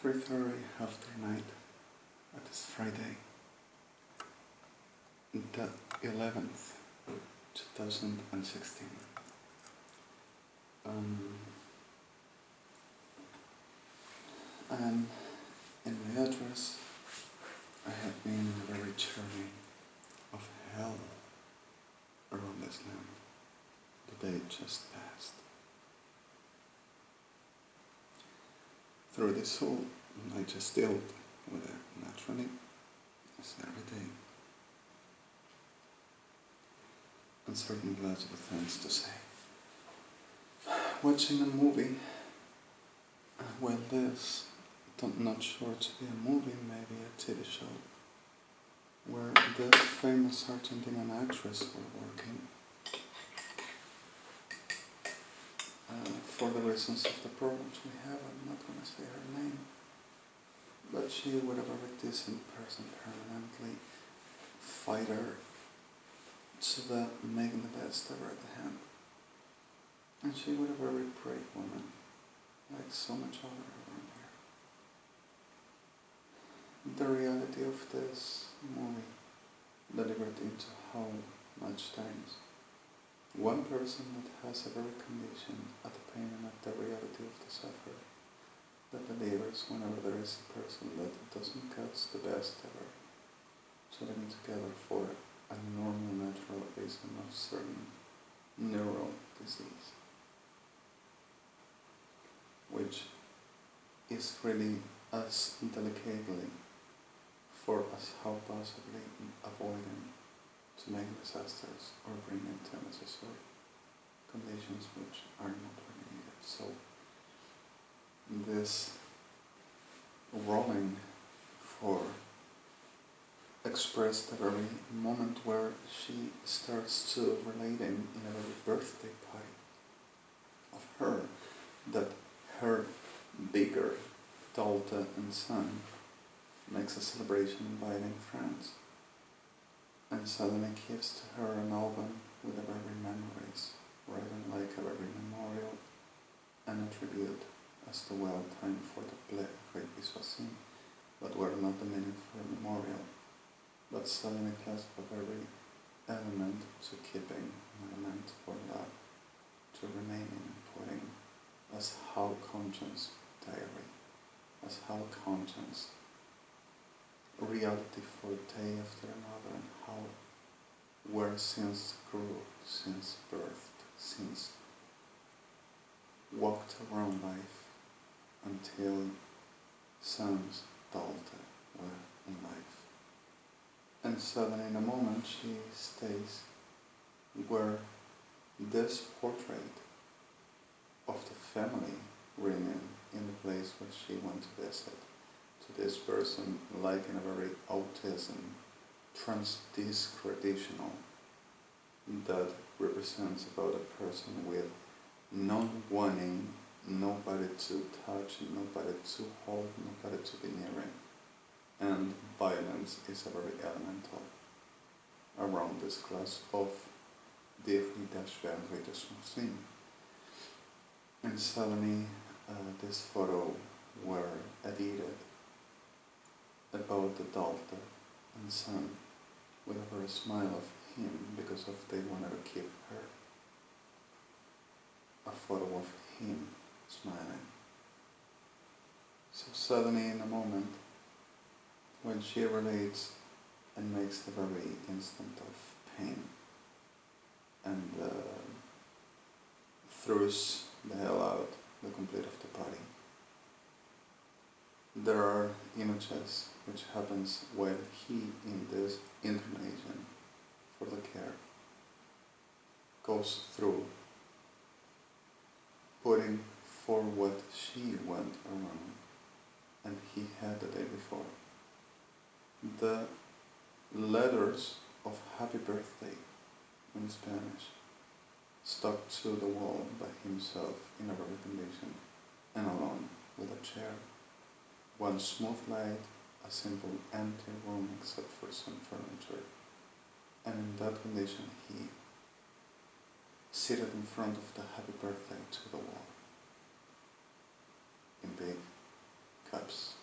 3:30 after night. It is Friday, the 11th, 2016. And in my address, I have been in a very journey of hell around this land. The day just passed. Through this whole, I just dealt with it naturally, as every day. And certainly lots of things to say. Watching a movie, well, this, not sure to be a movie, maybe a TV show, where the famous Argentinian actress were working. For the reasons of the programs we have, I'm not going to say her name, but she would a very decent person, permanently fighter to the making the best ever at the hand. And she was a very brave woman, like so much other around here. The reality of this movie delivered into how much times one person that has a very condition at the pain and at the reality of the sufferer that delivers whenever there is a person that doesn't get the best ever, so living together for a normal natural reason of certain neural disease, which is really as delicately for us how possibly avoiding to make disasters or bring into unnecessary conditions which are not really needed. So this rolling for expressed the very moment where she starts to relating in a very birthday party of her that her bigger daughter and son makes a celebration inviting friends, and suddenly gives to her an album with a very memories, written like a very memorial and a tribute as to well time for the great piece was seen, but were not the meaning for a memorial, but suddenly class a very element to keeping, an element for love, to remaining and putting as how conscience diary, as how conscience reality for day after another, and how where since grew, since birthed, since walked around life until sons daughter were in life. And suddenly in a moment she stays where this portrait of the family reunion in the place where she went to visit, to this person like in a very autism, transdiscretional, that represents about a person with not wanting nobody to touch, nobody to hold, nobody to be near, and violence is a very elemental around this class of DFI-20 and suddenly this photo were edited about the daughter and son with a very smile of him because of they wanted to keep her a photo of him smiling. So suddenly in a moment when she relates and makes the very instant of pain and throws the hell out the complete of the body, there are images which happens while he in this internation for the care goes through putting for what she went around and he had the day before. The letters of happy birthday in Spanish stuck to the wall by himself in a very condition and alone with a chair, one smooth light, a simple empty room except for some furniture, and in that condition he seated in front of the happy birthday to the wall in big caps.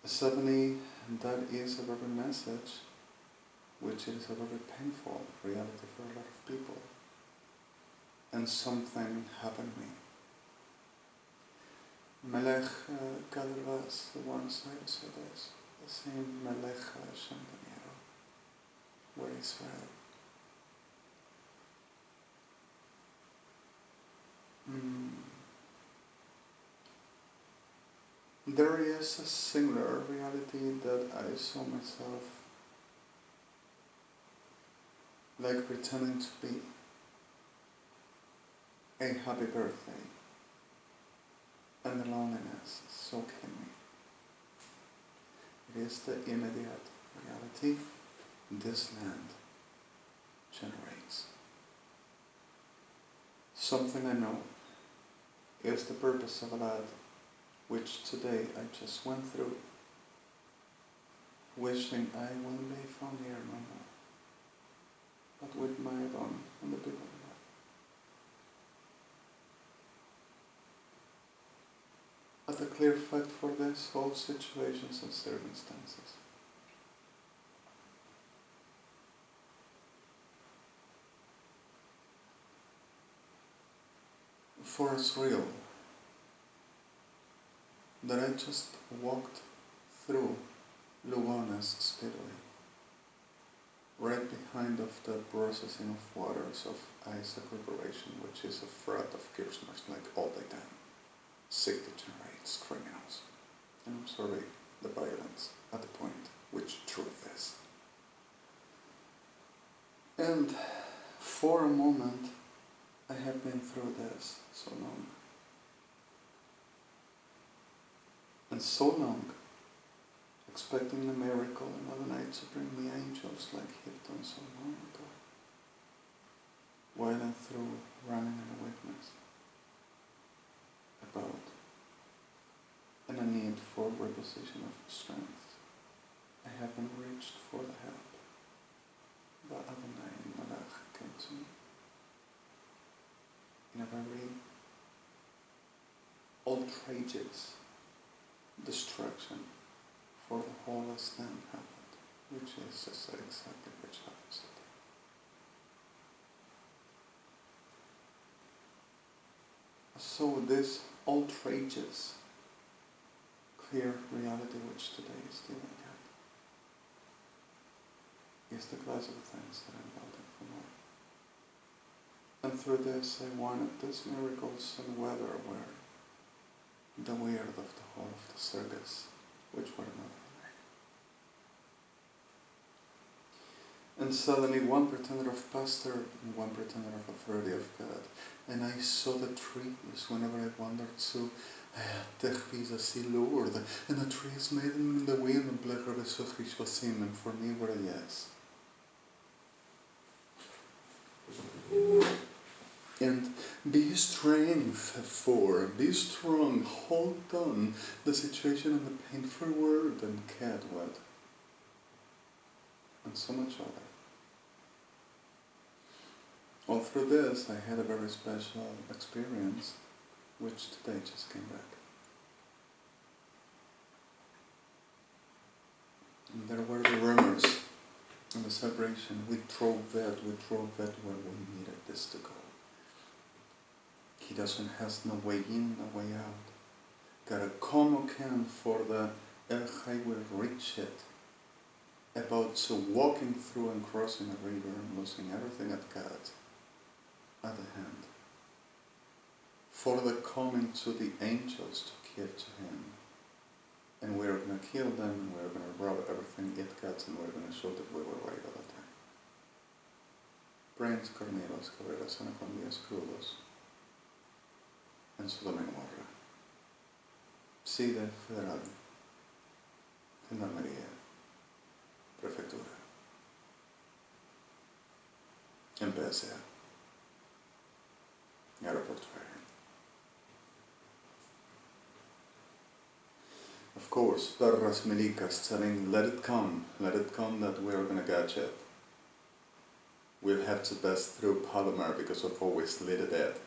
Suddenly, that is a very message, which is a very painful reality for a lot of people. And something happened to me. Melech cada vez Buenos Aires es the same Melech Champagnero, where Israel. There is a similar reality that I saw myself like pretending to be a happy birthday, and the loneliness is so killing me. It is the immediate reality this land generates. Something I know is the purpose of a lad which today I just went through, wishing I wouldn't be found here no more, but with my Adon and the people I love. But a clear fact for this whole situations and circumstances. For it's real that I just walked through Lugones Speedway, right behind of the processing of waters of Isaac Corporation, which is a frat of Kirchner's like all the time. Sick degenerates, criminals. And I'm sorry, the violence at the point which truth is. And for a moment, I have been through this so long. And so long, expecting a miracle another night to bring me angels like he'd done so long ago. While I'm through running in a weakness. About and a need for reposition of strength. I haven't reached for the help, but Adonai and Malach came to me in a very outrageous destruction for the whole land happened, which is just exactly which happens today. So this outrageous clear reality which today is dealing at is the class of things that I'm building for more. And through this I wanted these miracles and weather were the weird of the whole of the circus, which were not for me. And suddenly one pretender of pastor and one pretender of authority of God. And I saw the trees whenever I wandered to Techvis así Lord, and the trees made in the wind and blecher besuchich was him, and for me were a yes. And be strong, hold on, the situation and the painful word and cat wet. And so much other. All through this, I had a very special experience, which today just came back. And there were the rumors and the separation. We drove that where we needed this to go. He doesn't has no way in, no way out. Gotta come again for the El Highway reach it. About to walking through and crossing a river and losing everything at God. At the hand, for the coming to the angels to give to him, and we're going to kill them, and we're going to rob everything it got, and we're going to show that we were right all the time. Brains, Cornelos, Cabreras, Anacondias, Crudos, and Sodoma y Gomorra. Sede Federal, Gendarmería, Prefectura, MPSA. Airport ferry. Of course, Perras Milicas telling, let it come that we're gonna catch it. We'll have to pass through Palomar because of always lit it at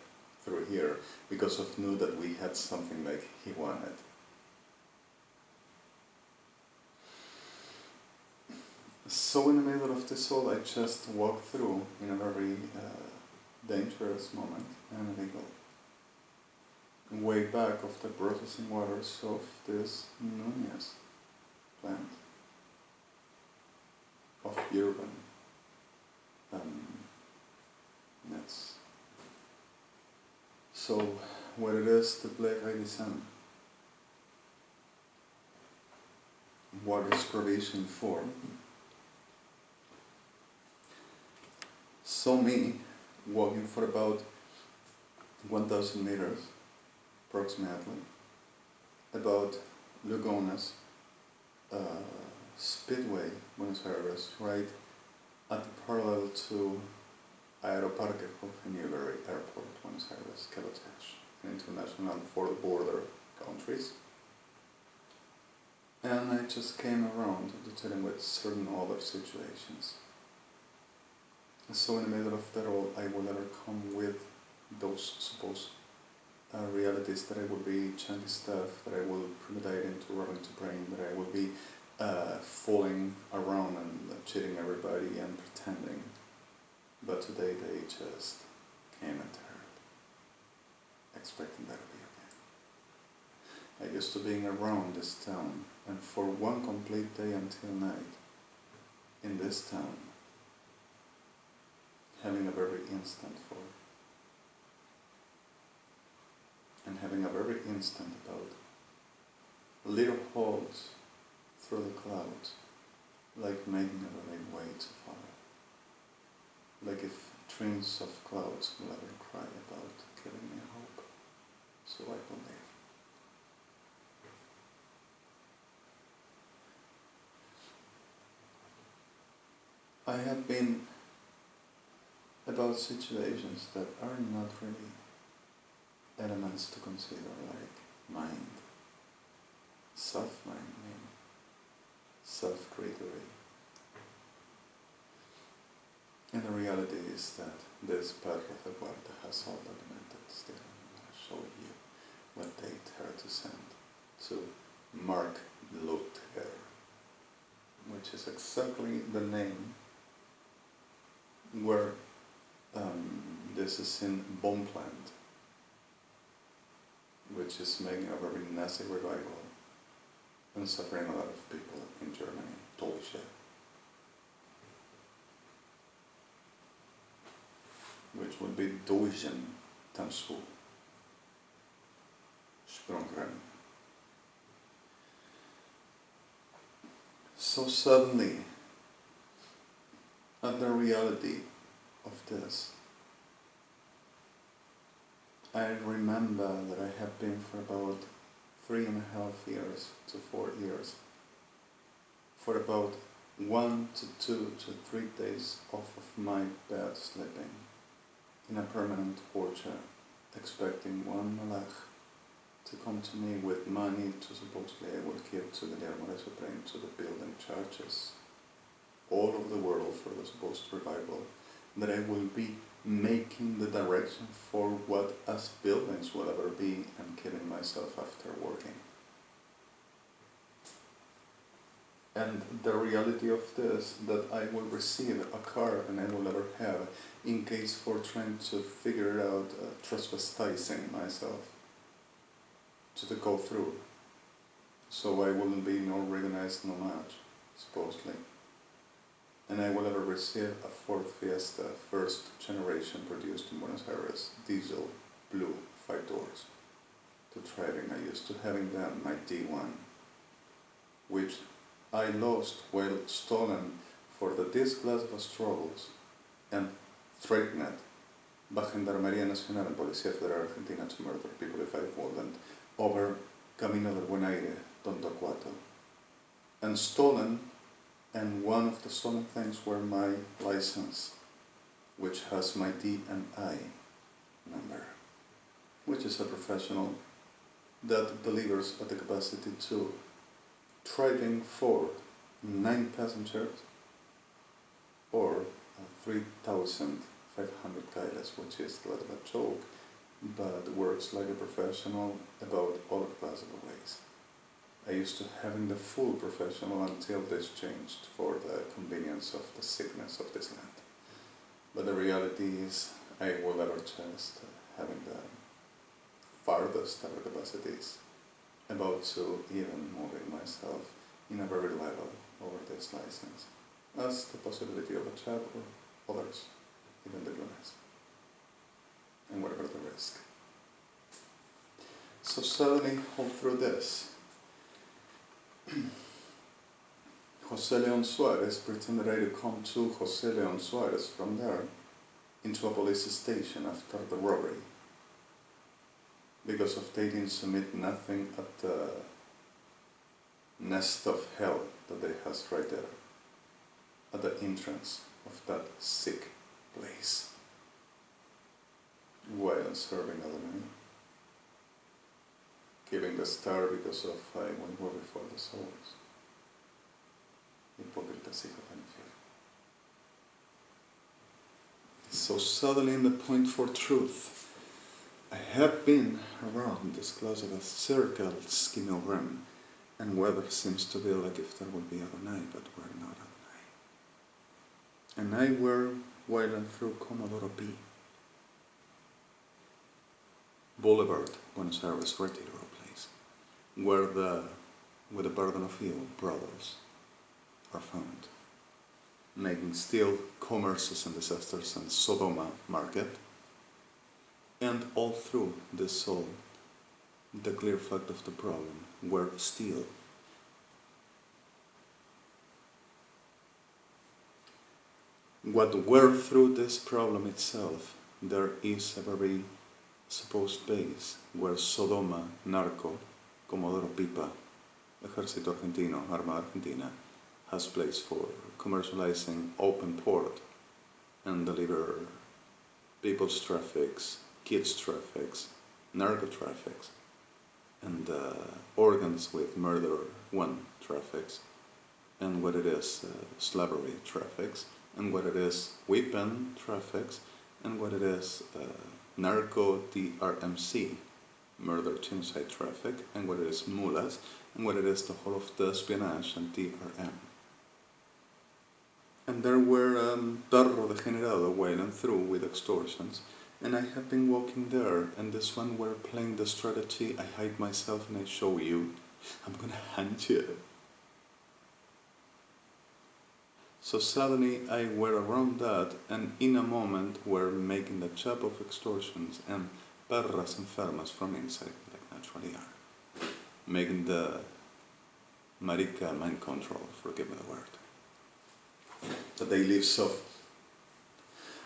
through here, because of knew that we had something like he wanted. So in the middle of this all, I just walked through in a very dangerous moment and illegal. Way back of the processing waters of this Nunez plant of urban nets. So what it is to play REDEMI, what is provision for? So me, walking for about 1,000 meters, approximately, about Lugones, Speedway, Buenos Aires, right at the parallel to Aeroparque Jorge Newbery Airport, Buenos Aires, Cabotage, an international for the border countries. And I just came around to dealing with certain other situations. So in the middle of that all, I will never come with those supposed realities that I will be chunky stuff, that I will premeditate into robbing to brain, that I will be fooling around and cheating everybody and pretending. But today they just came and turned, expecting that to be okay. I used to being around this town, and for one complete day until night, in this town, having a very instant for, and having a very instant about little holes through the clouds, like making a very way to follow. Like if trains of clouds will ever cry about giving me hope, so I believe. I have been about situations that are not really elements to consider, like mind, self-mind, self-creatory. And the reality is that this part of the world has all documented still. I'm going to show you what they dare to send to Mark Luther, which is exactly the name where this is in Bombland, which is making a very Nazi revival and suffering a lot of people in Germany. Deutsche. Which would be Deutschen Tanzu. Sprungrennen. So suddenly, at the reality of this, I remember that I have been for about 3.5 years to 4 years, for about 1 to 2 to 3 days off of my bed sleeping, in a permanent torture, expecting one malach to come to me with money to supposedly I would give to Guillermo de Supreme to the building churches all over the world for the supposed revival, that I will be making the direction for what as buildings will ever be and killing myself after working. And the reality of this, that I will receive a car and I will never have, in case for trying to figure out trespassing myself to go through. So I wouldn't be no recognized no much, supposedly. And I will ever receive a Ford Fiesta, first generation produced in Buenos Aires, diesel, blue, 5 doors. To driving, I used to having them, my D1, which I lost while stolen for the disc glass of struggles and threatened by Gendarmería Nacional and Policía Federal Argentina to murder people if I wouldn't over Camino del Buen Aire, Tontocuato. And stolen, and one of the stolen things were my license, which has my D&I number, which is a professional that delivers at the capacity to driving for 9 passengers or 3,500 kilos, which is a little bit joke, but works like a professional about all class of ways. I used to having the full professional until this changed for the convenience of the sickness of this land. But the reality is I will ever just having the farthest ever capacities about to even moving myself in a very level over this license as the possibility of a job or others, even the illness, and whatever the risk. So suddenly, all through this, José León Suárez pretended I to come to José León Suárez from there into a police station after the robbery, because of they didn't submit nothing at the nest of hell that they has right there, at the entrance of that sick place, while serving LMA, giving the star because of I went war before the souls. Hipócritas, hijo de infierno. So suddenly in the point for truth, I have been around this close of a circle skimming rim, and weather seems to be like if there would be other night, but we're not other night. And I were whiling through Comodoro B, Boulevard, Buenos Aires, Retiro place, where the with the burden of evil brothers are found, making still commerces and disasters and Sodoma market, and all through this all, the clear fact of the problem were still what were through this problem itself, there is a very supposed base where Sodoma, Narco, Comodoro Pipa, Ejército Argentino, Armada Argentina, has place for commercializing open port and deliver people's traffics, kids traffics, narco traffics, and organs with murder one traffics, and what it is slavery traffics, and what it is weapon traffics, and what it is narco DRMC, murder genocide traffic, and what it is mulas, and what it is the whole of the espionage and DRM. And there were perro degenerado wailing through with extortions, and I have been walking there, and this one were playing the strategy, I hide myself and I show you, I'm gonna hunt you. So suddenly I were around that, and in a moment were making the job of extortions and perras enfermas from inside, like naturally are, making the marica mind control, forgive me the word, that they live so.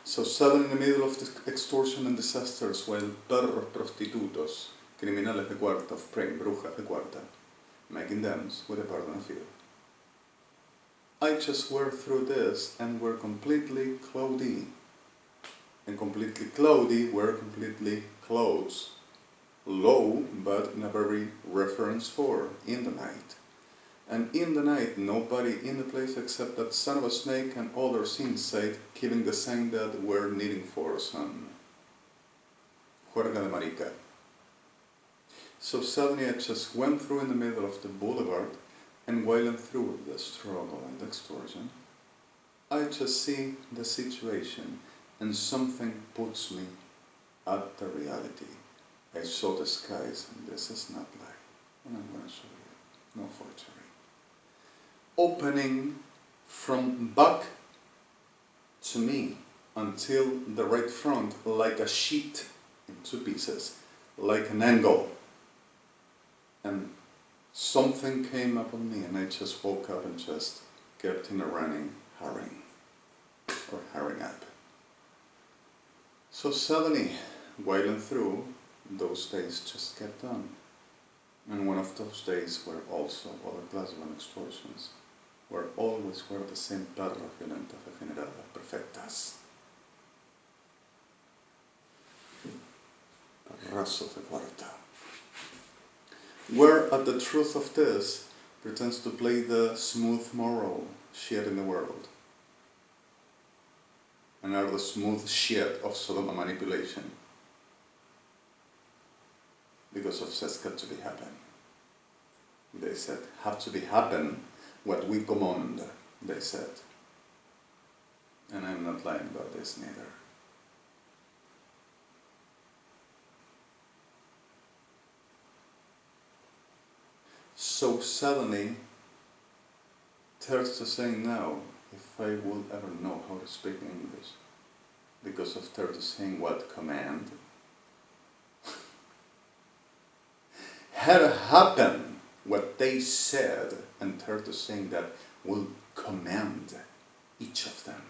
So suddenly in the middle of the extortion and disasters, while perros prostitutos, criminales de cuarta, of prey, brujas de cuarta, making dams with a burden of evil, I just were through this and were completely cloudy. And completely cloudy were completely clothes. Low, but in a very reference for in the night. And in the night, nobody in the place except that son of a snake and others inside, giving the sign that we're needing for some juerga de marica. So suddenly I just went through in the middle of the boulevard, and while I'm through the struggle and extortion, I just see the situation, and something puts me at the reality. I saw the skies, and this is not lie, and I'm going to show you, no forgery. Opening from back to me until the right front, like a sheet in two pieces, like an angle. And something came upon me, and I just woke up and just kept in a running, hurrying, or hurrying up. So suddenly, while I'm through, those days just kept on. And one of those days were also other class of extortions, where always were the same perra violenta degenerada perfectas. Perrazos de cuarta. Where at the truth of this pretends to play the smooth moral shit in the world, and are the smooth shit of Sodoma manipulation, because of says got to be happen. they said, have to be happen what we command, they said. And I'm not lying about this neither. So suddenly, turns to saying now, if I would ever know how to speak English, because of turn to saying what command, had happened what they said, and turn to saying that will command each of them.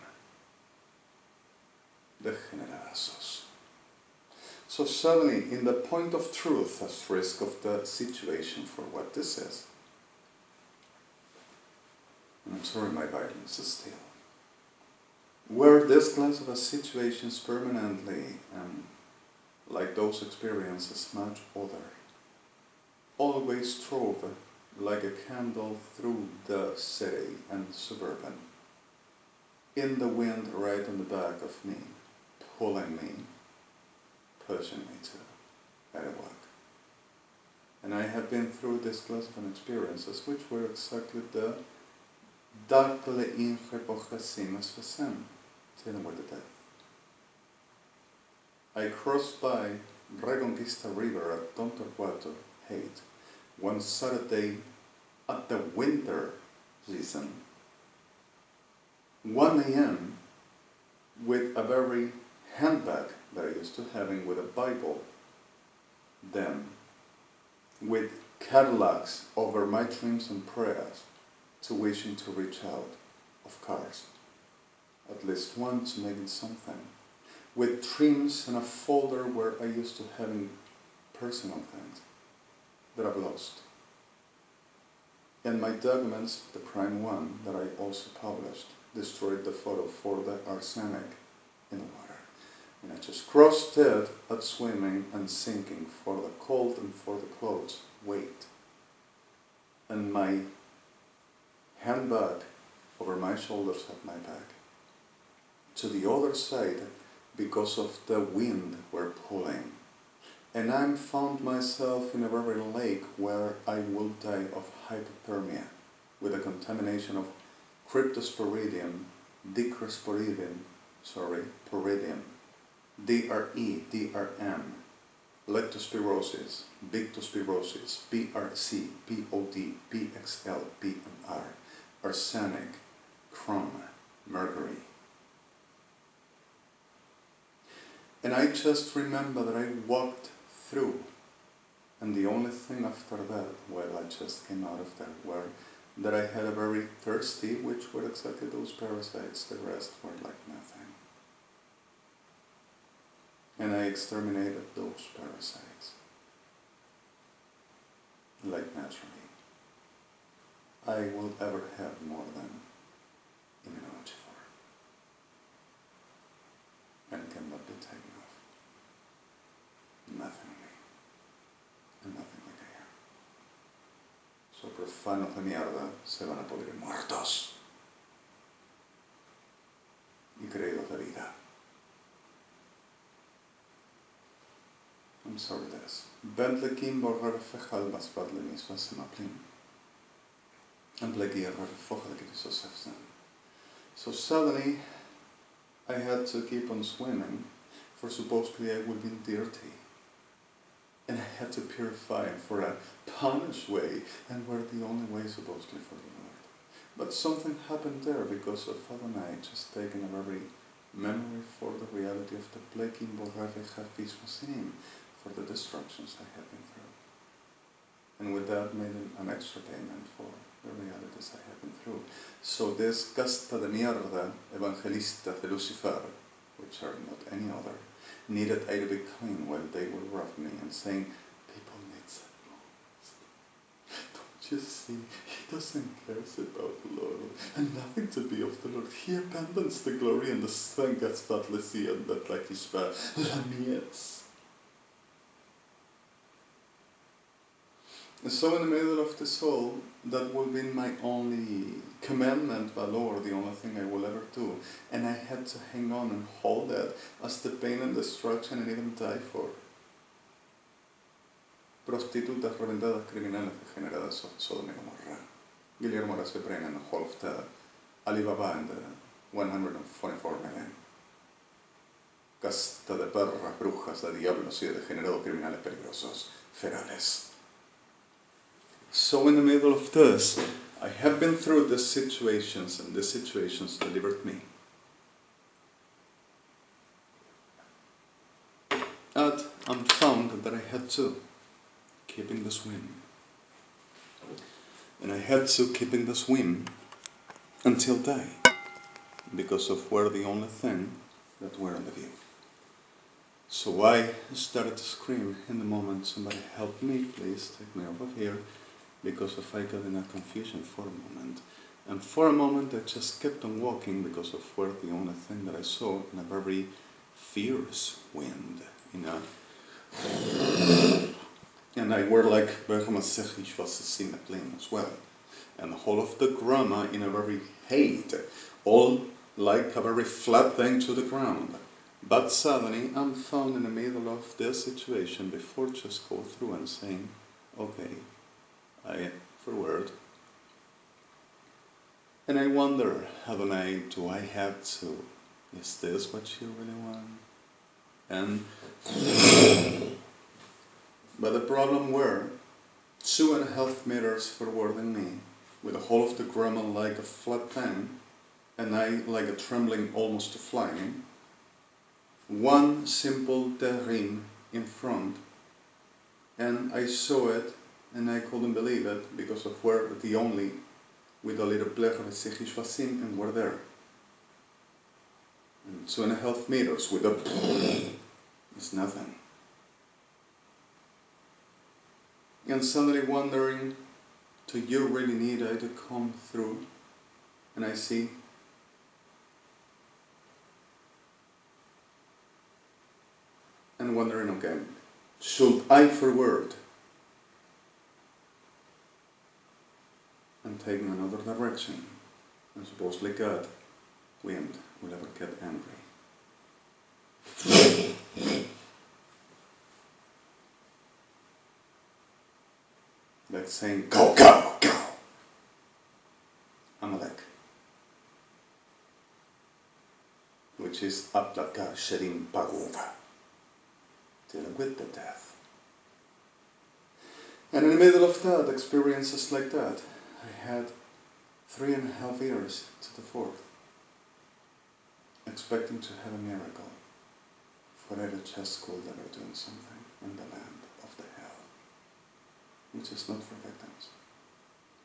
Degeneradazos. So suddenly, in the point of truth, as risk of the situation for what this is, and I'm sorry my violence is still, where this class of situations permanently, and like those experiences much other, always drove like a candle through the city and suburban, in the wind right on the back of me, pulling me, pushing me to Arawak. And I have been through this class of experiences which were exactly the darkly ingepochasimas fasem, dealing with the death. I crossed by Reconquista River at Tontorquato, Haight, one Saturday at the winter season, 1 a.m. with a very handbag that I used to having with a Bible, then with Cadillacs over my dreams and prayers to wishing to reach out of cars, at least once making something, with dreams and a folder where I used to having personal things that I've lost. And my documents, the prime one that I also published, destroyed the photo for the arsenic in the water. And I just crossed it at swimming and sinking for the cold and for the clothes weight. And my handbag over my shoulders at my back. To the other side, because of the wind were pulling. And I found myself in a very lake where I will die of hypothermia with a contamination of cryptosporidium, dicrosporidium, poridium, DRE, DRM, leptospirosis, bictospirosis, BRC, POD, PXL, PMR, arsenic, chrome, mercury. And I just remember that I walked through, and the only thing after that, well, I just came out of there, were that I had a very thirsty, which were exactly those parasites, the rest were like nothing. And I exterminated those parasites, like naturally. I will ever have more than immunology and cannot be taken off. Nothing me, and nothing like I am. So profanos de mierda se van a pudrir muertos y creídos de vida. I'm sorry this. Bentley Kimborger Fejalmas Badlemis Vasemaplin. And Blegier Fogelkis. So suddenly I had to keep on swimming, for supposedly I would be dirty. And I had to purify for a punished way, and were the only way supposedly for the Lord. But something happened there because of Adonai just taking a very memory for the reality of the Blekim Borave Hafismasim, for the destructions I have been through. And with that made an extra payment for the realities I have been through. So this casta de mierda evangelistas de Lucifer, which are not any other, needed I to be clean when they would rough me and saying, people need some. Don't you see, he doesn't care about the Lord and nothing to be of the Lord. He abandons the glory and the sangas fatlesi and that like ishba lamiets. And so in the middle of the soul, that will be my only commandment, valor, the only thing I will ever do. And I had to hang on and hold that as the pain and destruction and even die for. prostitutas, reventadas, criminales, degeneradas, Sodom and Gomorrah. Guillermo las Brennan in the Hall of the Alibaba and the 144 million. Casta de perras, brujas, de diablos y de degenerados criminales peligrosos, ferales. So in the middle of this, I have been through these situations, and these situations delivered me. And I found that I had to keep in the swim. And I had to keep in the swim until die, because of were the only thing that were on the view. So I started to scream in the moment, somebody help me, please take me out of here, because of I got in a confusion for a moment. And for a moment I just kept on walking because of were the only thing that I saw in a very fierce wind, and I were like Bergamasechish was a plane as well. And the whole of the grammar in a very height, all like a very flat thing to the ground. But suddenly I'm found in the middle of this situation before just go through and saying, okay, I forward. And I wonder, Adonai, do I have to? Is this what you really want? And but the problem were 2.5 meters forward than me, with the whole of the grammar like a flat thing, and I like a trembling almost to flying. One simple terrain in front, and I saw it, and I couldn't believe it because of where the only with a little pleasure was in and were there. And 2.5 meters with a it's nothing. And suddenly wondering, do you really need I to come through? And I see and wondering, okay, should I forward and take in another direction? And supposedly God, wind, will ever get angry. Like saying, go, go, go! Amalek. Which is Aplaka Sherim Pagova. Dealing with the death. And in the middle of that, experiences like that, I had 3.5 years to the 4th, expecting to have a miracle, for I just could ever doing something in the land of the hell, which is not for victims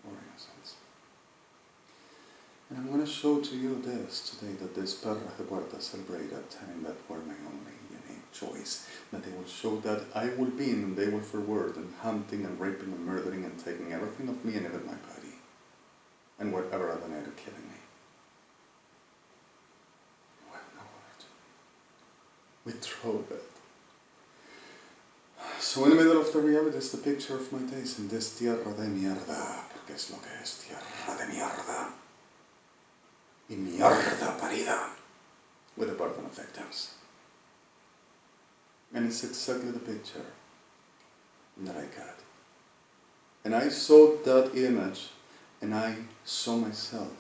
or innocents. And I'm going to show to you this today, that this Perra de Puerta celebrate a time that were my only unique choice, that they will show that I will be in and they will forward and hunting and raping and murdering and taking everything of me and even my body, and whatever other night are killing me. Well, no word. We throw it. So in the middle of the reality is the picture of my days in this tierra de mierda, porque es lo que es, tierra de mierda. Y mierda parida, with a burden of victims. And it's exactly the picture that I got. And I saw that image, and I saw myself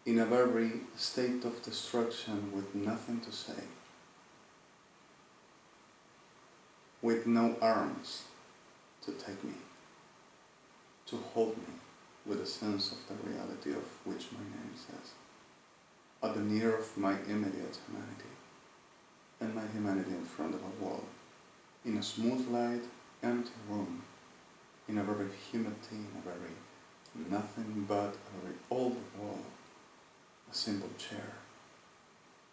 in a very state of destruction with nothing to say, with no arms to take me, to hold me with a sense of the reality of which my name says, at the near of my immediate humanity, and my humanity in front of a wall, in a smooth light, empty room, in a very humidity, in a very nothing but a very old wall, a simple chair,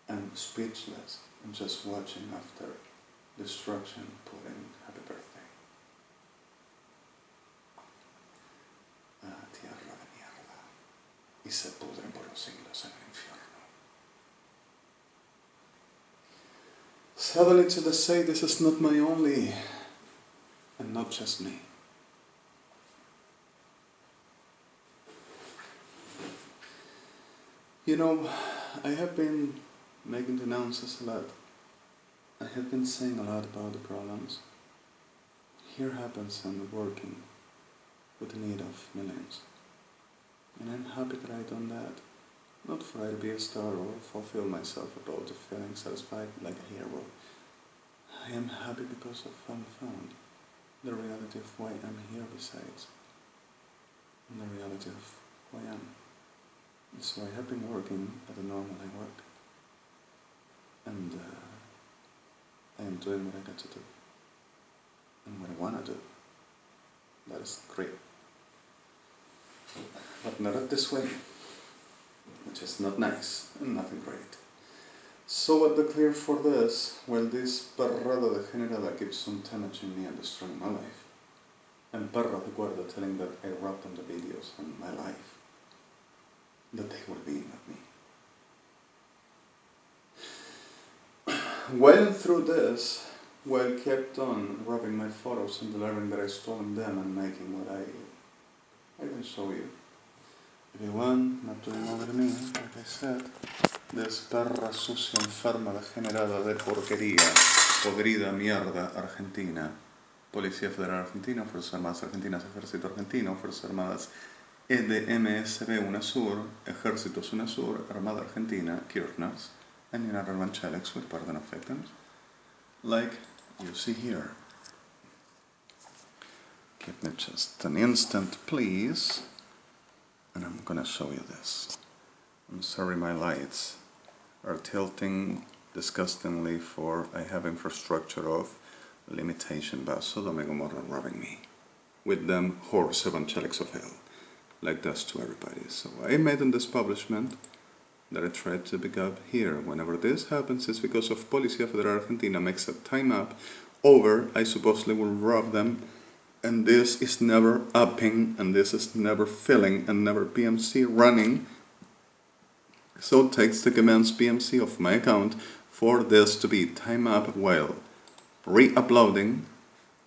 and speechless, and just watching after destruction put in happy birthday. Tierra de mierda, y se pudren por los siglos en el infierno. Sadly to say, this is not my only, and not just me. You know, I have been making the announcements a lot. I have been saying a lot about the problems here happens I'm working with the need of millions. And I'm happy that I done that. Not for I to be a star or fulfill myself about the feeling satisfied like a hero. I am happy because of found the reality of why I'm here besides. And the reality of who I am. So I have been working at the normal I work. And I am doing what I got to do. And what I want to do. That is great. But not at this way. Which is not nice and nothing great. So what the clear for this? Well, this perrada degenerada keeps on damaging me and destroying my life. And perra de guarda telling that I wrote on the videos on my life. That they were being at me. While through this, while kept on rubbing my photos and delivering that I stolen them and making what I can show you. If you want, not doing over me, like I said, this perra sucia, enferma, degenerada de porquería, podrida mierda argentina, Policía Federal Argentina, Fuerzas Armadas Argentinas, Ejército Argentino, Fuerzas Armadas EDMSB UNASUR, Ejército UNASUR, Armada Argentina, Kirchner's, and United Ranchelex with pardon of victims, like you see here. Give me just an instant, please, and I'm gonna show you this. I'm sorry my lights are tilting disgustingly for I have infrastructure of limitation, but Sodom and Gomorrah robbing me with them horse evangelics of hell, like this to everybody. So I made in this publishment that I tried to pick up here. Whenever this happens, it's because of Policía Federal Argentina makes a time up over, I supposedly will rob them, and this is never upping, and this is never filling, and never PMC running. So it takes the commands PMC of my account for this to be time up while re-uploading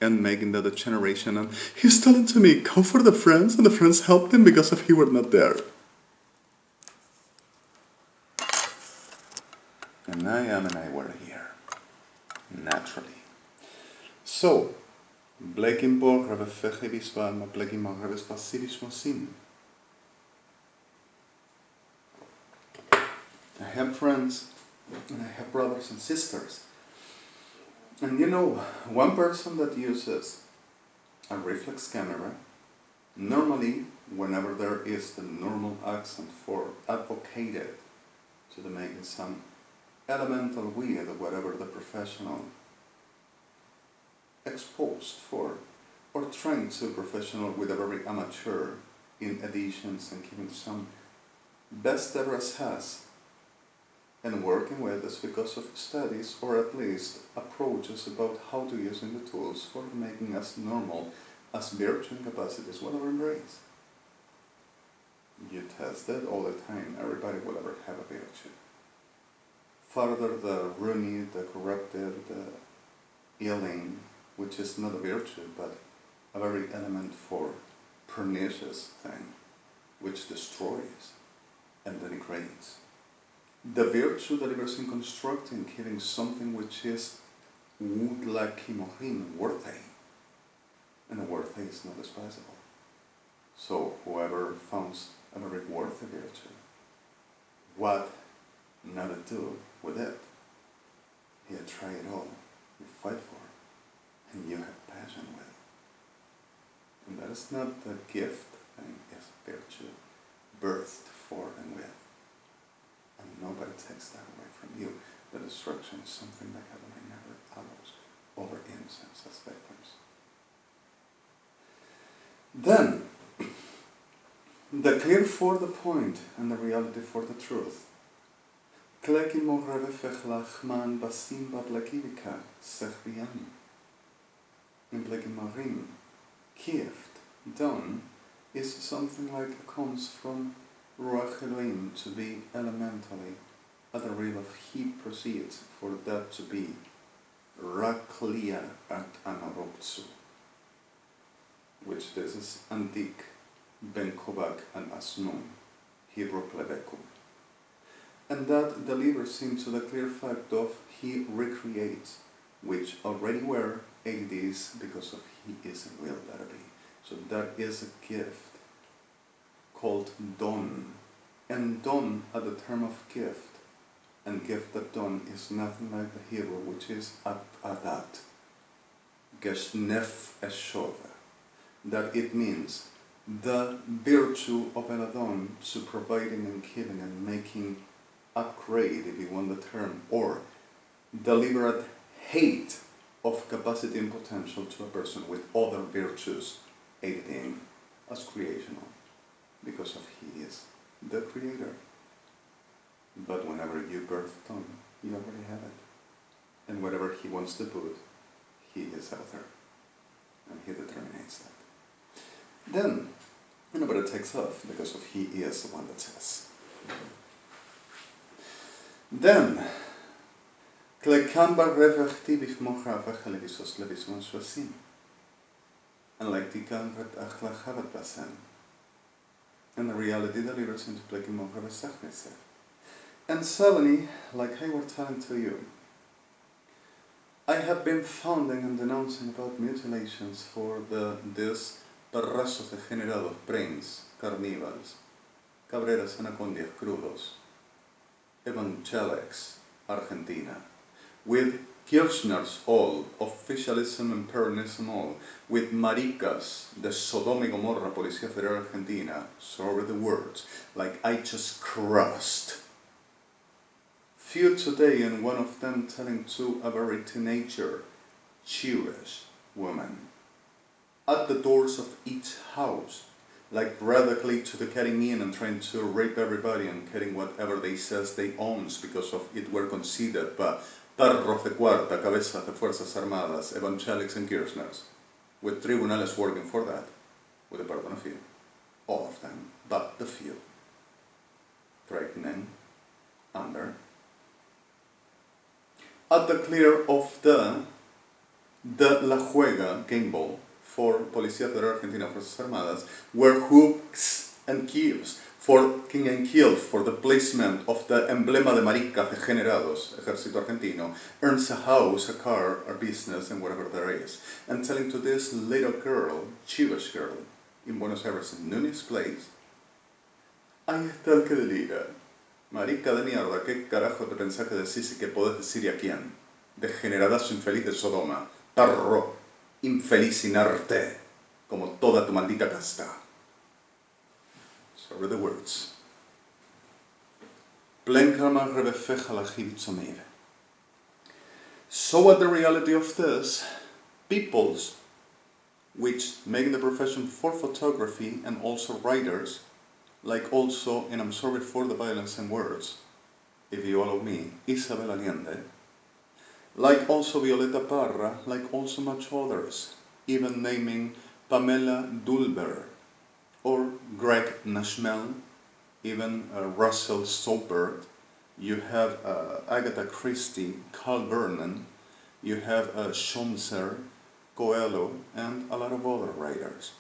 and making the degeneration, and he's telling to me, go for the friends, and the friends helped him because of he were not there. And I am and I were here, naturally. So, blekim por revefeche bisbal, ma blekim ma revespasiris mosim. I have friends, and I have brothers and sisters. And you know, one person that uses a reflex camera, normally, whenever there is the normal accent for advocated to the making some elemental weird or whatever the professional exposed for, or trained to professional with a very amateur in editions and giving some best ever as has, and working with is because of studies or at least approaches about how to using the tools for making us normal as virtue and capacities will ever embrace. You test it all the time, everybody will ever have a virtue. Further the ruined, the corrupted, the ailing, which is not a virtue but a very element for pernicious thing, which destroys and denigrates. The virtue delivers in constructing, giving something which is woodlakimohin, worthy, and a worthy is not despisable. So whoever finds a very worthy virtue, what not to do with it, you try it all, you fight for, and you have passion with. And that is not the gift thing, it's virtue, birthed for and with. And nobody takes that away from you. The destruction is something that heaven never allows over innocence as victims. Then, the clear for the point and the reality for the truth. Kleki moreve fechlachman basim bablakivika sechvian. In bleki marim, gift, done, is something like comes from Ruach Elohim to be elementally at the real of he proceeds for that to be Raklia at Anarotsu, which this is Andik, Ben Kovak and Asnum, Hebrew Plebeku. And that delivers him to the clear fact of he recreates, which already were ADs because of he there is a gift called don. And don at the term of gift, and gift at don is nothing like the Hebrew, which is adat, geshnef eshove, that it means the virtue of el adon, so providing and giving and making upgrade, if you want the term, or deliberate hate of capacity and potential to a person with other virtues aiding as creational, because of he is the creator. But whenever you birth Don, you already have it. And whatever he wants to put, he is author. And he determines that. Then, but it takes off, because of he is the one that says. Then, Klekamba reflectief mocha vachelevisos levismon swasim. And like the convert achlachavat basen. And the reality delivers into plekim mocha vesachnese. And suddenly, like I was telling to you, I have been founding and denouncing about mutilations for these perrazos degenerados, brains, carnivals, cabreras anacondias crudos, evangelics, Argentina, with Kirchners all, officialism and peronism all, with maricas, the Sodoma y Gomorra, Policía Federal Argentina, sorry the words, like I just crossed. Few today, and one of them telling to a very teenager, Jewish woman, at the doors of each house, like radically to the getting in and trying to rape everybody and getting whatever they says they owns because of it were considered by perros de cuarta, cabezas de fuerzas armadas, evangelics and Kirchners, with tribunals working for that, with the pardon of few, all of them, but the few, threatening under. At the clear of the La Juega game ball for Policía Federal Argentina Fuerzas Armadas were hooks and keys for King and Kill for the placement of the emblema de maricas degenerados, Ejército Argentino, earns a house, a car, a business, and whatever there is. And telling to this little girl, Jewish girl, in Buenos Aires, in Núñez Place, ahí está el que delira. Marica de mierda, ¿qué carajo te pensás que decís y que podés decir y a quién? Degeneradazo infeliz de Sodoma, perro infeliz inerte, como toda tu maldita casta. Sorry the words. So at the reality of this, peoples which make the profession for photography and also writers, like also, and I'm sorry for the violence and words, if you allow me, Isabel Allende, like also Violeta Parra, like also much others, even naming Pamela Dulber, or Greg Nashmel, even Russell Stolberg, you have Agatha Christie, Carl Vernon, you have Schomser, Coelho, and a lot of other writers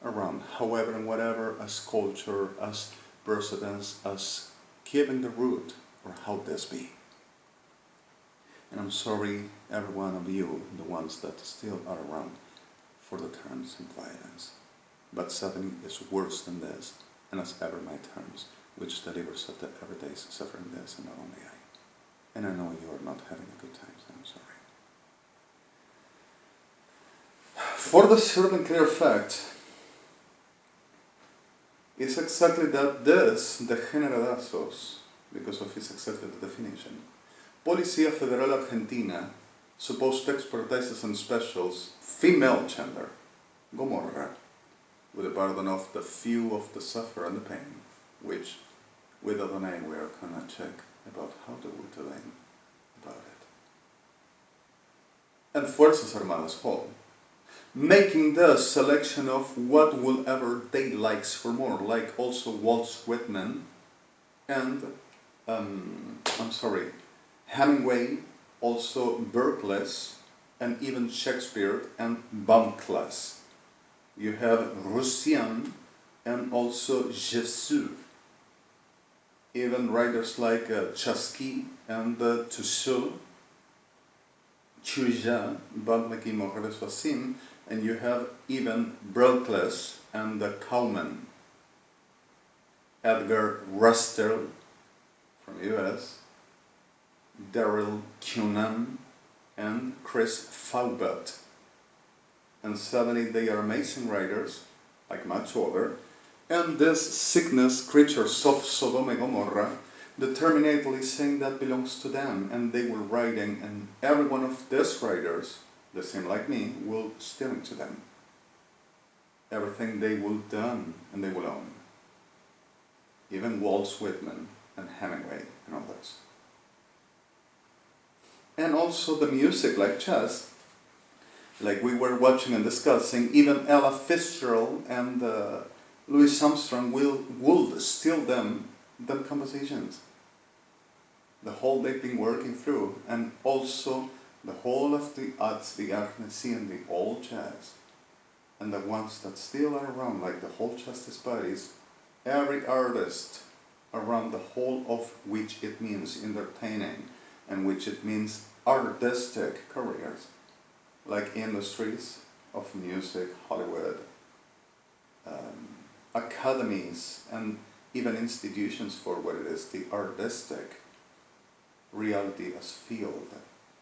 around. However and whatever, as culture, as precedence, as given the root, or how this be. And I'm sorry, every one of you, the ones that still are around, for the terms and violence. But suffering is worse than this, and as ever my terms, which delivers at the everyday suffering this, and not only I. And I know you are not having a good time, so I'm sorry. For the certain clear fact, it's exactly that this, the generadazos, because of its exactly the definition, Policía Federal Argentina, supposed expertises and specials, female gender, Gomorra, with the pardon of the few of the suffer and the pain, which, with Adonai, we are gonna check about how to doing about it. And Fuerzas Armadas whole, making the selection of what will ever they likes for more, like also Walt Whitman and, Hemingway, also Berkeley's, and even Shakespeare and Baumklass. You have Russian and also Jesus. Even writers like Chasky and Tussaud, Chuja, Balmaki Mohamed Wassim, And you have even Broadclass and the Cowman, Edgar Rustell from US, Daryl Cunan, and Chris Faubert. And suddenly they are amazing writers, like much older, and these sickness creatures of Sodom and Gomorrah determinately saying that belongs to them, and they were writing, and every one of these writers, the same like me, will steal to them. Everything they will done and they will own. Even Walt Whitman and Hemingway and others. And also the music, like jazz, like we were watching and discussing, even Ella Fitzgerald and Louis Armstrong would steal them compositions. The whole they've been working through, and also the whole of the arts, the Agnesy and the old jazz, and the ones that still are around, like the whole Justice Parties, every artist around the whole of which it means entertaining, and which it means artistic careers, like industries of music, Hollywood, academies, and even institutions for what it is, the artistic reality as field,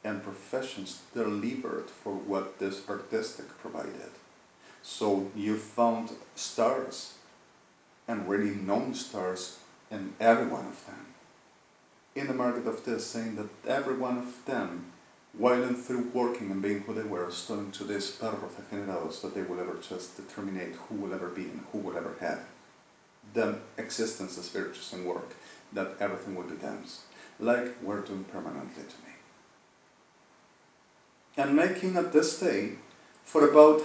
and professions delivered for what this artistic provided. So you found stars, and really known stars, in every one of them. In the market of this, saying that every one of them, while and through working and being who they were, stood to this perros degenerados that they will ever just determine who will ever be and who will ever have. The existence as virtues and work, that everything will be theirs, like we're doing permanently to me. And making at this day for about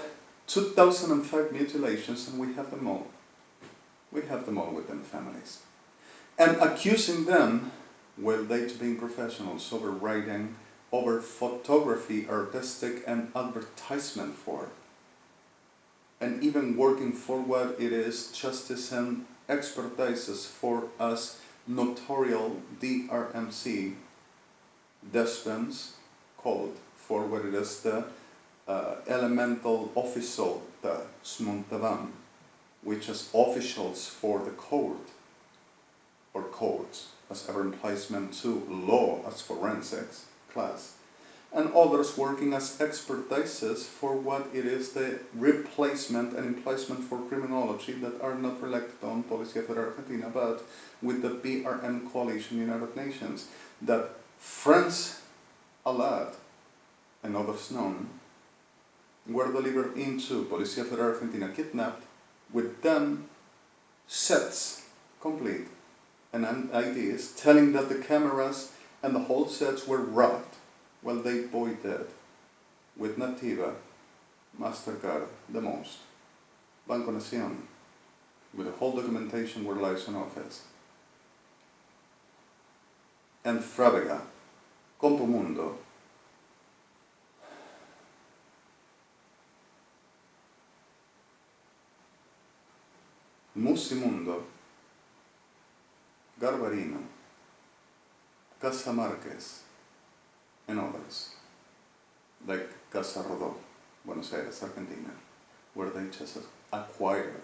2005 mutilations, and we have them all. We have them all within families. And accusing them, well, they to being professionals, over writing, over photography, artistic, and advertisement for, and even working for what it is justice and expertises for us notarial DRMC, despots, called for what it is the elemental official, the smontavan, which is officials for the court, or courts, as ever emplacement to law as forensics class, and others working as expertises for what it is the replacement and emplacement for criminology that are not related on Policía Federal Argentina, but with the BRM Coalition United Nations, that France Alad and others known were delivered into Policía Federal Argentina, kidnapped, with them sets complete and IDs telling that the cameras and the whole sets were robbed. Well, they voided with Nativa, MasterCard, the most, Banco Nación, with the whole documentation were lives in office, and Frávega, Compomundo, Musimundo, Garbarino, Casa Márquez, and others, like Casa Rodó, Buenos Aires, Argentina, where they just acquired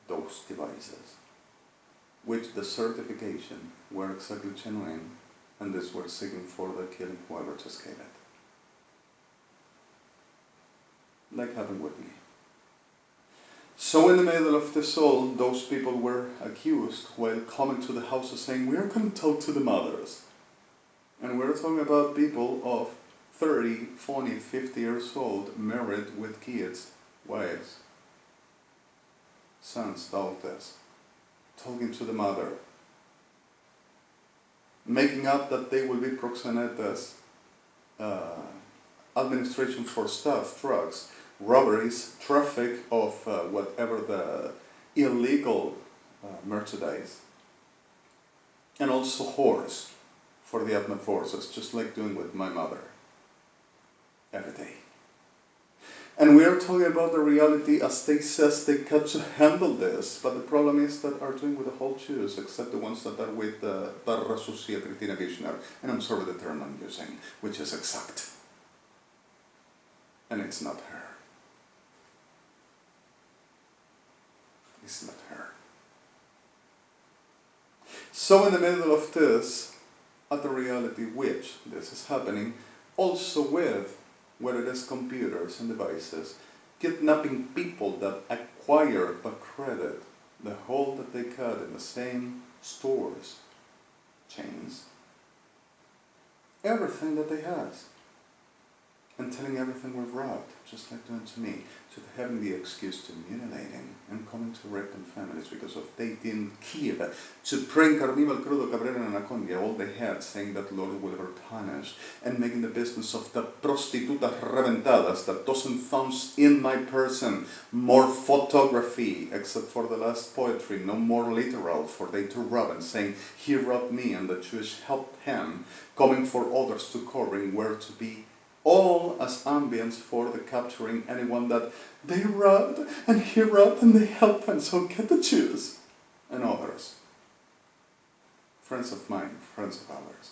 those devices, which the certification were exactly genuine, and this were seeking for the killing whoever just gave it. Like happened with me. So in the middle of this all, those people were accused while coming to the houses saying, we are going to talk to the mothers. And we're talking about people of 30, 40, 50 years old, married with kids, wives, sons, daughters, talking to the mother, making up that they will be proxenetas, administration for stuff, drugs, robberies, traffic of whatever the illegal merchandise, and also whores for the ethnic forces, just like doing with my mother every day. And we are talking about the reality as they says they got to handle this, but the problem is that are doing with the whole Jews, except the ones that are with Barra Sucia Cristina Kirchner, and I'm sorry the term I'm using, which is exact. And it's not her. is not her. So in the middle of this, at the reality which this is happening, also with, whether it is computers and devices, kidnapping people that acquire by credit the whole that they cut in the same stores, chains, everything that they has, and telling everything we've robbed, just like doing to me, to having the excuse to mutilating and coming to rape them families because of they didn't keep to bring Carnival Crudo Cabrera and Anacondia all they had, saying that Lord will ever punish, and making the business of the prostitutas reventadas that doesn't found in my person more photography, except for the last poetry, no more literal, for they to rob and saying he robbed me and the Jewish helped him, coming for others to covering where to be all as ambience for the capturing anyone that they robbed and he robbed and they helped him, so get the Jews and others, friends of mine, friends of ours,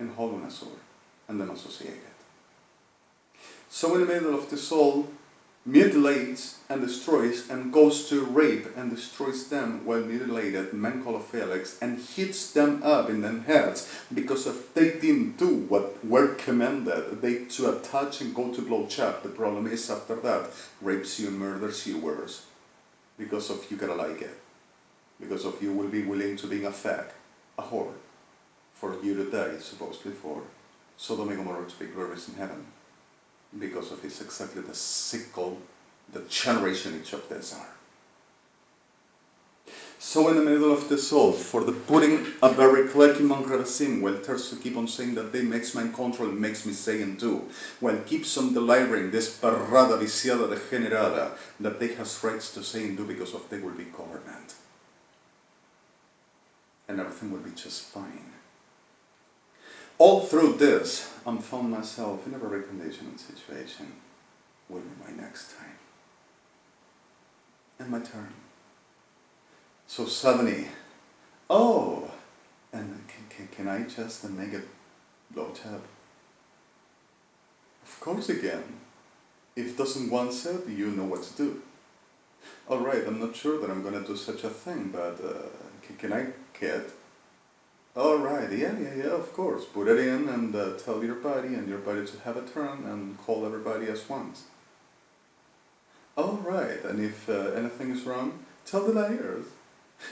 in Holunasur and them associated. So in the middle of this all, mutilates and destroys and goes to rape and destroys them while mutilated, men call Felix, and hits them up in their heads because if they didn't do what were commanded, they to attach and go to blowjob. The problem is after that, rapes you and murders you worse because of you gotta like it, because of you will be willing to be a fag, a whore, for you to die supposedly for Sodom and Gomorrah to be glorious in heaven. Because of it's exactly the sickle, the generation each of these are. So in the middle of this all, for the putting a very clacky mongrasim, while Terzo keep on saying that they makes my control, makes me say and do, while keeps on delivering this parrada viciada degenerada, that they has rights to say and do because of they will be government. And everything will be just fine. All through this, I found myself in a very conditioned situation. Will be my next time. And my turn. So suddenly, oh, and can I just make a blowjob? Of course you can. If doesn't want it, you know what to do. Alright, I'm not sure that I'm gonna do such a thing, but can I get? Alright, yeah, of course. Put it in and tell your body and your body to have a turn and call everybody as once. Alright, and if anything is wrong, tell the liars.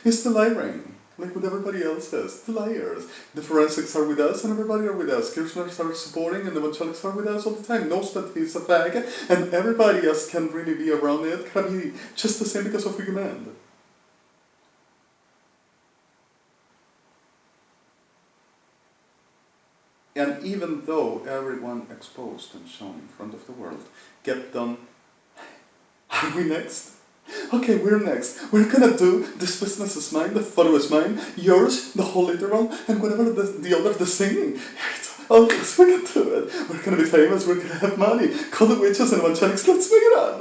It's the lying, like what everybody else says, the liars. The forensics are with us and everybody are with us. Kirchners are supporting and the evangelics are with us all the time. Knows that he's a fag and everybody else can really be around it, can be just the same because of we command. And even though everyone exposed and shown in front of the world kept on, are we next? Okay, we're next. We're gonna do, this business is mine, the photo is mine, yours, the whole literal, and whatever the other, the singing. Oh yes, we can do it. We're gonna be famous, we're gonna have money. Call the witches and evangelics, let's make it up.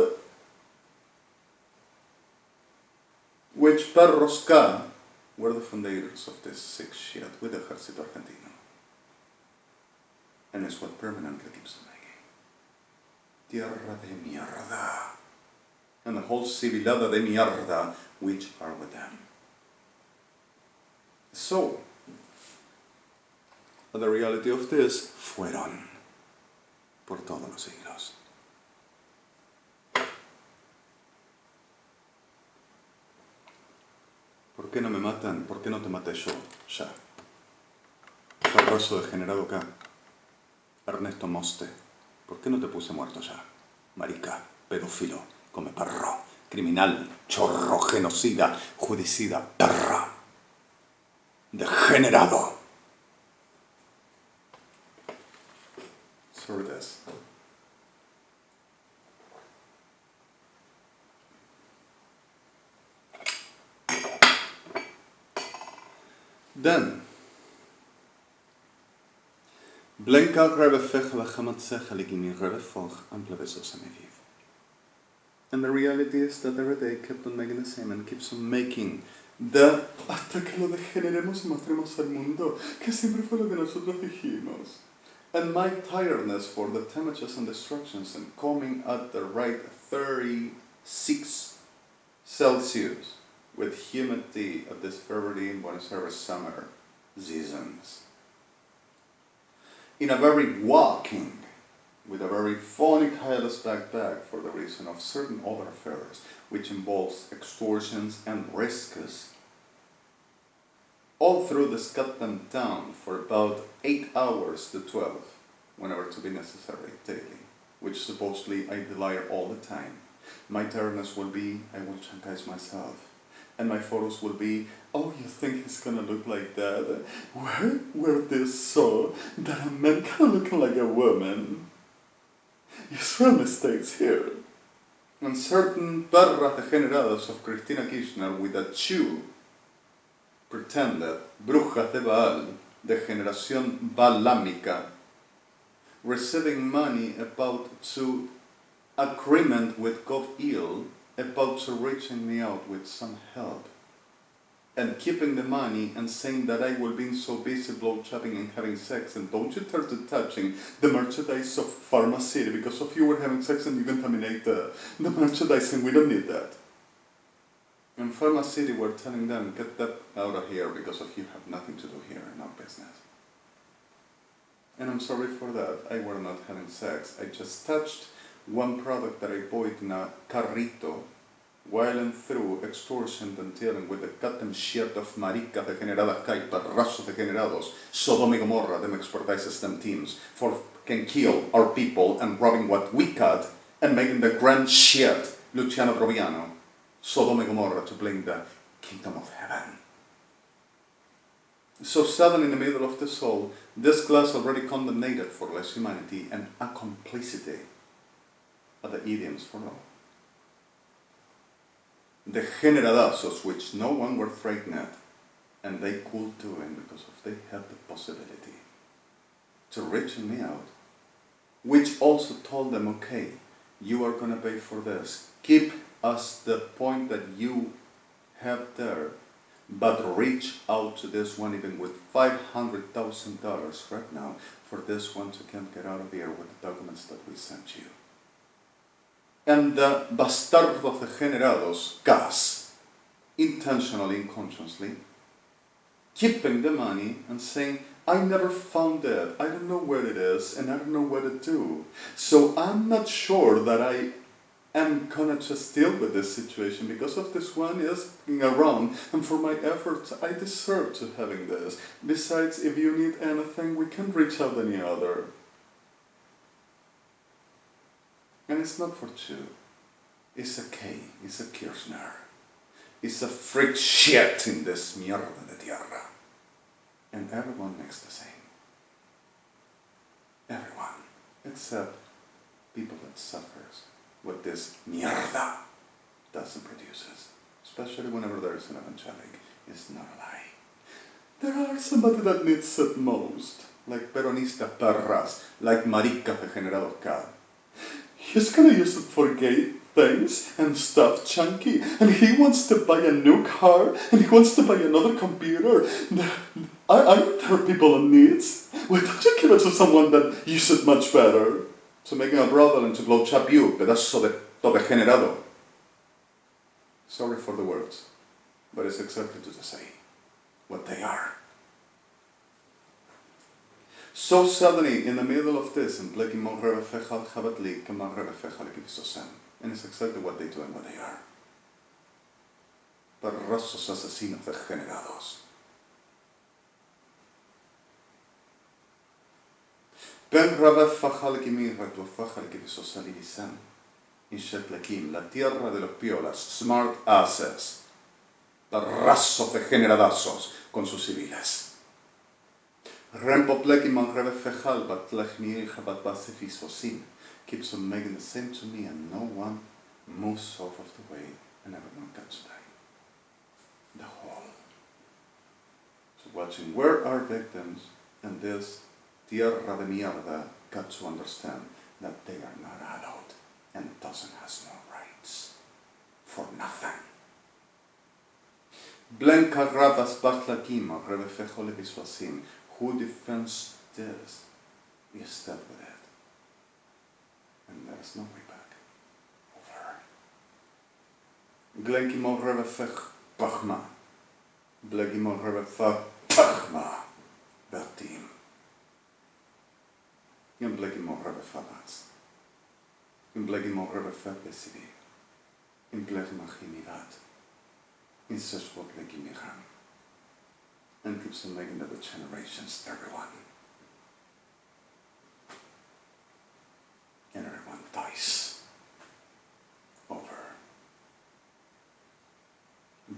Which perros K were the founders of this sick shit with the Ejército Argentino. And it's what permanently keeps on making. Tierra de mierda. And the whole civilada de mierda which are with them. So, the reality of this, fueron por todos los siglos. ¿Por qué no me matan? ¿Por qué no te maté yo? Ya. Farroso degenerado acá. Ernesto Moste, ¿por qué no te puse muerto ya? Marica, pedófilo, come perro, criminal, chorro, genocida, judicida, perra, degenerado. Sorry this. Then, Blanca revefech lachamatzecha ligimi revefoch amplevesos ameviv. And the reality is that every day kept on making the same and keeps on making the hasta que lo degeneremos y mostremos al mundo, que siempre fue lo que nosotros dijimos. And my tiredness for the damages and destructions and coming at the right 36 Celsius, with humidity at this February in Buenos Aires summer seasons. In a very walking, with a very funny careless backpack for the reason of certain other affairs, which involves extortions and risks, all through this goddamn town for about 8 hours to 12, whenever to be necessary, daily, which supposedly I delire all the time. My tiredness will be, I will chastise myself. And my photos will be, oh, you think he's gonna look like that? Where this saw that a man kinda looking like a woman? Usual mistakes here. And certain perras degeneradas of Cristina Kirchner with a chew pretended brujas de Baal, de generación balámica, receiving money about to agreement with God ill, about to reaching me out with some help, and keeping the money and saying that I will be so busy blow-chopping and having sex, and don't you start to touching the merchandise of Pharmacy because of you were having sex and you contaminate the merchandise and we don't need that. In Pharmacy we're telling them, get that out of here because of you have nothing to do here in our business. And I'm sorry for that, I were not having sex, I just touched one product that I bought in a carrito, while and through extortion and dealing with the goddamn shit of maricas degeneradas, caipas, rasos degenerados, Sodom y Gomorra, them expertise them teams, for can kill our people and robbing what we cut and making the grand shit, Luciano Proviano, Sodom y Gomorra to blame the kingdom of heaven. So suddenly in the middle of this all, this class already condemned for less humanity and a complicity are the idioms for all. The generadazos which no one were frightened at, and they could do it because of they had the possibility to reach me out, which also told them, okay, you are gonna pay for this. Keep us the point that you have there, but reach out to this one even with $500,000 right now for this one to can't get out of here with the documents that we sent you. And the bastardos degenerados, gas, intentionally, unconsciously, keeping the money and saying, I never found it, I don't know where it is, and I don't know what to do. So I'm not sure that I am gonna just deal with this situation because of this one is being around, and for my efforts, I deserve to having this. Besides, if you need anything, we can reach out any other. And it's not for two. It's a K, it's a Kirchner. It's a freak shit in this mierda de tierra. And everyone makes the same. Everyone. Except people that suffers what this mierda doesn't produces. Especially whenever there is an evangelic. It's not a lie. There are somebody that needs it most. Like peronista perras, like maricas degenerados cat. He's gonna use it for gay things and stuff chunky, and he wants to buy a new car, and he wants to buy another computer. Aren't there people in needs? Why don't you give it to someone that uses it much better? To making a brother and to blow chop you, pedazo de degenerado. Sorry for the words, but it's exactly to say what they are. So suddenly, in the middle of this, and it's exactly what they do and what they are. Perrosos asesinos degenerados. La tierra de los piolas, smart asses, perrazos degeneradazos con sus civiles. Keeps on making the same to me, and no one moves off of the way, and everyone gets by. The whole. So watching where are victims, and this tierra de mierda got to understand that they are not allowed, and doesn't has no rights. For nothing. Blanca ratas batlakima, revefejo leviswasim. Who defends this is dead with it. And there is no way back. Glenkimo revefech pachma. Blegimo revefech pachma. Bertim. In blegimo revefabas. In blegimo revefech besibi. In blegimo chimirat. In seswot legimiram. And keeps on making the generations, everyone. And everyone dies. Over.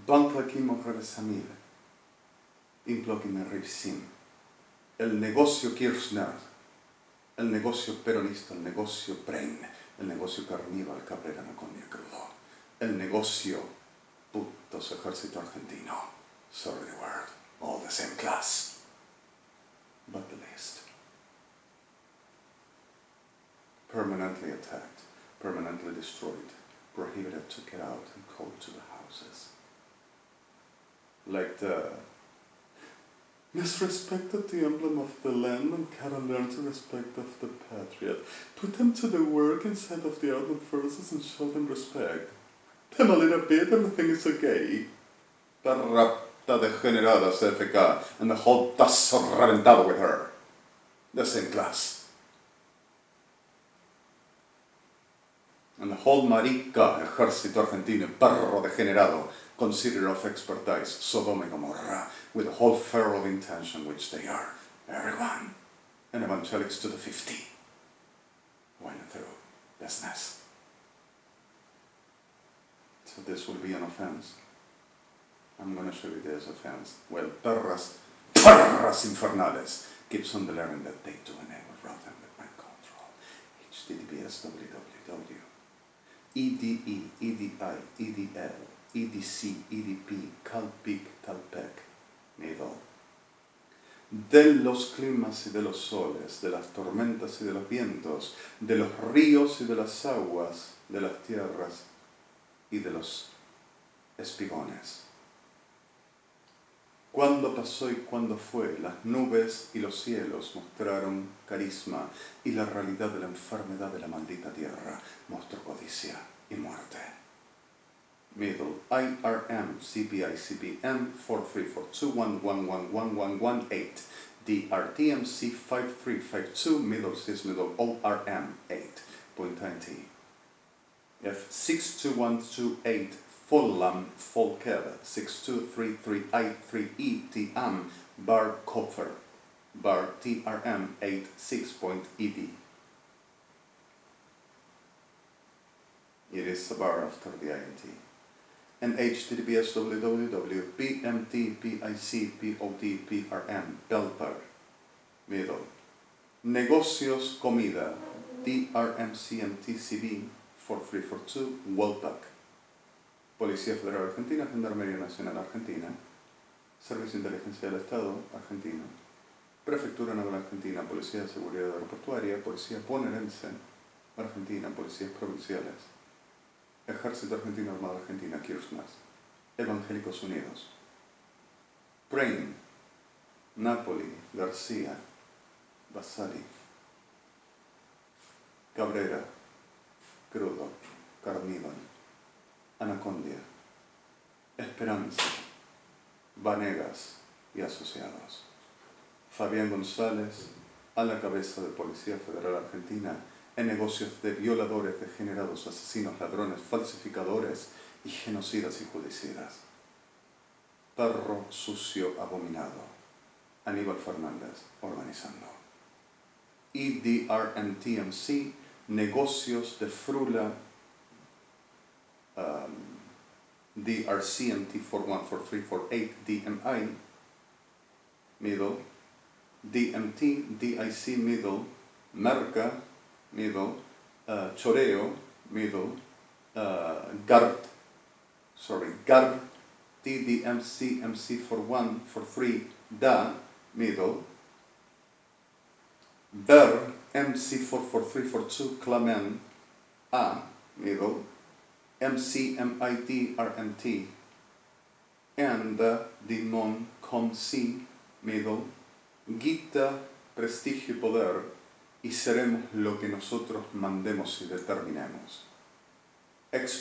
Bantlakimo revesamil. Implokime rivsim. El negocio Kirchner. El negocio peronista, el negocio Brain. El negocio carníval Cabrera Naconia Crudo. El negocio putos ejército argentino. Sorry the word. All the same class. But the least. Permanently attacked, permanently destroyed, prohibited to get out and go to the houses. Like the misrespected the emblem of the land and cannot learn to respect of the patriot. Put them to the work instead of the armed forces and show them respect. Them a little bit, everything is okay. Perrata degenerada CFK and the whole tazo reventado with her. The same class. And the whole marica ejército argentino, perro degenerado, consider of expertise, Sodoma y Gomorrah, with the whole feral intention which they are, everyone, and evangelics to the 50, went through business. So this will be an offense. I'm going to show you this offense. Well, perras infernales keeps on delivering that they do enable routing with mind control. HTTPS www. EDE, EDI, EDL, EDC, EDP, CalPIC, CalPEC, middle. De los climas y de los soles, de las tormentas y de los vientos, de los ríos y de las aguas, de las tierras y de los espigones. Cuándo pasó y cuándo fue, las nubes y los cielos mostraron carisma y la realidad de la enfermedad de la maldita tierra mostró codicia y muerte. Middle IRM CPI CPM 4342111118 DRTMC 5352 middle sys middle ORM 8.20 F62128 Fulham Folker 62338-3E bar Kopfer bar TRM 86.ED. It is a bar after the INT. And HTTPS www.BMTPICPODPRM Belper middle. Negocios Comida DRMCMTCB 4342 Wolpack. Policía Federal Argentina, Gendarmería Nacional Argentina, Servicio de Inteligencia del Estado Argentino, Prefectura Naval Argentina, Policía de Seguridad Aeroportuaria, Policía Bonaerense Argentina, Policías Provinciales, Ejército Argentino Armada Argentina, Kirchner, Evangélicos Unidos, Brain, Napoli, García, Basali, Cabrera, Crudo, Carníval, Anacondia, Esperanza, Vanegas y asociados. Fabián González, a la cabeza de Policía Federal Argentina, en negocios de violadores, degenerados, asesinos, ladrones, falsificadores y genocidas y judicidas. Perro sucio abominado. Aníbal Fernández, organizando. EDRMTMC, negocios de frula. DRCMT 414348 DMI middle, DMT DIC middle, Merca middle, Choreo middle, GART TDMC MC 4143 DA middle, BER MC 44342 Clamen A middle, MCMIT RMT and the non-com-C middle, Gita, prestigio y poder, y seremos lo que nosotros mandemos y determinemos.